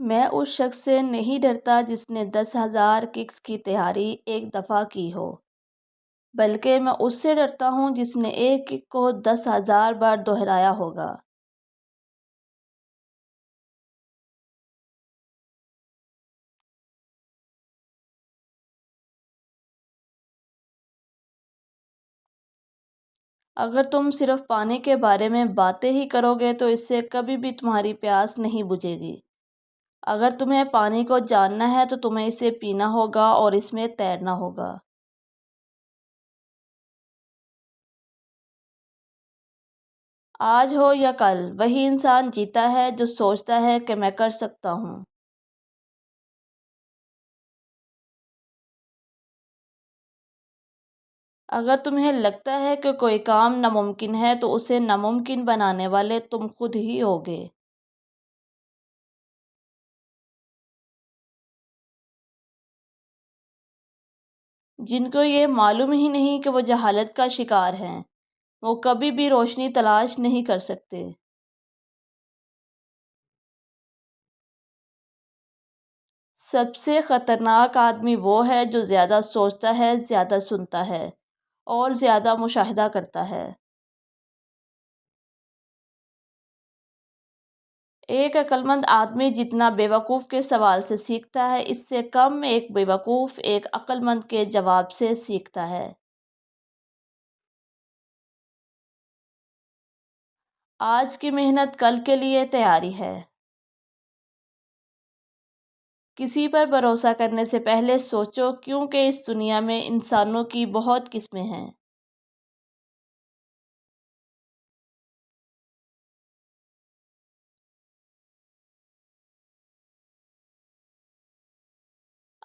میں اس شخص سے نہیں ڈرتا جس نے 10,000 ککس کی تیاری ایک دفعہ کی ہو، بلکہ میں اس سے ڈرتا ہوں جس نے ایک کک کو 10,000 بار دہرایا ہوگا۔ اگر تم صرف پانی کے بارے میں باتیں ہی کرو گے تو اس سے کبھی بھی تمہاری پیاس نہیں بجھے گی۔ اگر تمہیں پانی کو جاننا ہے تو تمہیں اسے پینا ہوگا اور اس میں تیرنا ہوگا۔ آج ہو یا کل، وہی انسان جیتا ہے جو سوچتا ہے کہ میں کر سکتا ہوں۔ اگر تمہیں لگتا ہے کہ کوئی کام ناممکن ہے تو اسے ناممکن بنانے والے تم خود ہی ہوگے۔ جن کو یہ معلوم ہی نہیں کہ وہ جہالت کا شکار ہیں، وہ کبھی بھی روشنی تلاش نہیں کر سکتے۔ سب سے خطرناک آدمی وہ ہے جو زیادہ سوچتا ہے، زیادہ سنتا ہے اور زیادہ مشاہدہ کرتا ہے۔ ایک عقل مند آدمی جتنا بیوقوف کے سوال سے سیکھتا ہے، اس سے کم ایک بیوقوف ایک عقل مند کے جواب سے سیکھتا ہے۔ آج کی محنت کل کے لیے تیاری ہے۔ کسی پر بھروسہ کرنے سے پہلے سوچو، کیونکہ اس دنیا میں انسانوں کی بہت قسمیں ہیں۔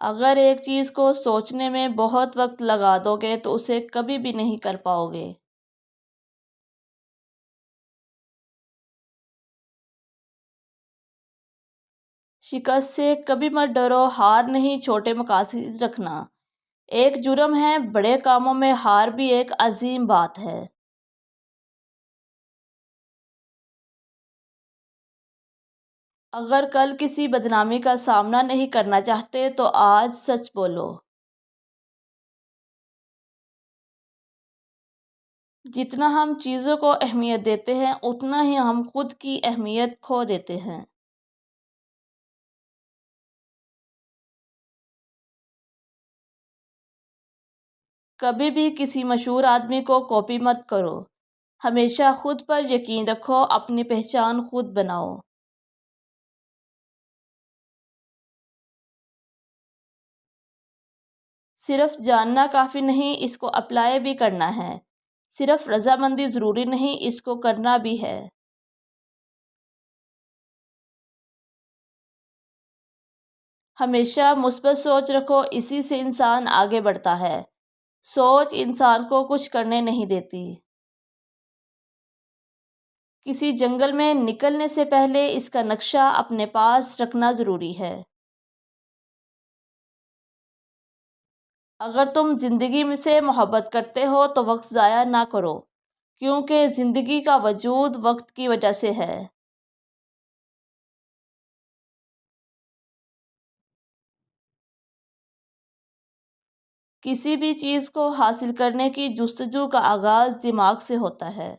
اگر ایک چیز کو سوچنے میں بہت وقت لگا دو گے تو اسے کبھی بھی نہیں کر پاؤ گے۔ شکست سے کبھی مت ڈرو، ہار نہیں، چھوٹے مقاصد رکھنا ایک جرم ہے، بڑے کاموں میں ہار بھی ایک عظیم بات ہے۔ اگر کل کسی بدنامی کا سامنا نہیں کرنا چاہتے تو آج سچ بولو۔ جتنا ہم چیزوں کو اہمیت دیتے ہیں اتنا ہی ہم خود کی اہمیت کھو دیتے ہیں۔ کبھی بھی کسی مشہور آدمی کو کاپی مت کرو، ہمیشہ خود پر یقین رکھو، اپنی پہچان خود بناؤ۔ صرف جاننا کافی نہیں، اس کو اپلائی بھی کرنا ہے۔ صرف رضامندی ضروری نہیں، اس کو کرنا بھی ہے۔ ہمیشہ مثبت سوچ رکھو، اسی سے انسان آگے بڑھتا ہے۔ سوچ انسان کو کچھ کرنے نہیں دیتی۔ کسی جنگل میں نکلنے سے پہلے اس کا نقشہ اپنے پاس رکھنا ضروری ہے۔ اگر تم زندگی میں سے محبت کرتے ہو تو وقت ضائع نہ کرو، کیونکہ زندگی کا وجود وقت کی وجہ سے ہے۔ کسی بھی چیز کو حاصل کرنے کی جستجو کا آغاز دماغ سے ہوتا ہے۔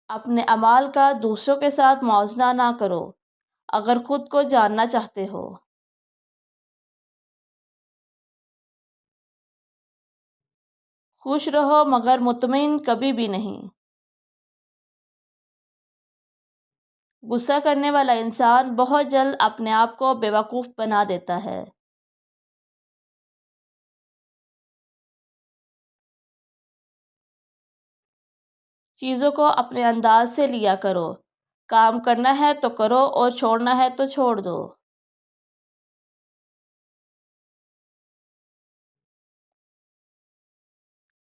اپنے اعمال کا دوسروں کے ساتھ موازنہ نہ کرو اگر خود کو جاننا چاہتے ہو۔ خوش رہو مگر مطمئن کبھی بھی نہیں۔ غصہ کرنے والا انسان بہت جلد اپنے آپ کو بیوقوف بنا دیتا ہے۔ چیزوں کو اپنے انداز سے لیا کرو، کام کرنا ہے تو کرو اور چھوڑنا ہے تو چھوڑ دو۔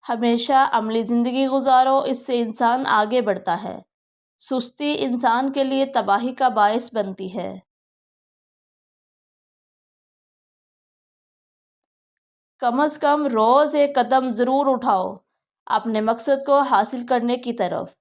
ہمیشہ عملی زندگی گزارو، اس سے انسان آگے بڑھتا ہے۔ سستی انسان کے لیے تباہی کا باعث بنتی ہے۔ کم از کم روز ایک قدم ضرور اٹھاؤ اپنے مقصد کو حاصل کرنے کی طرف۔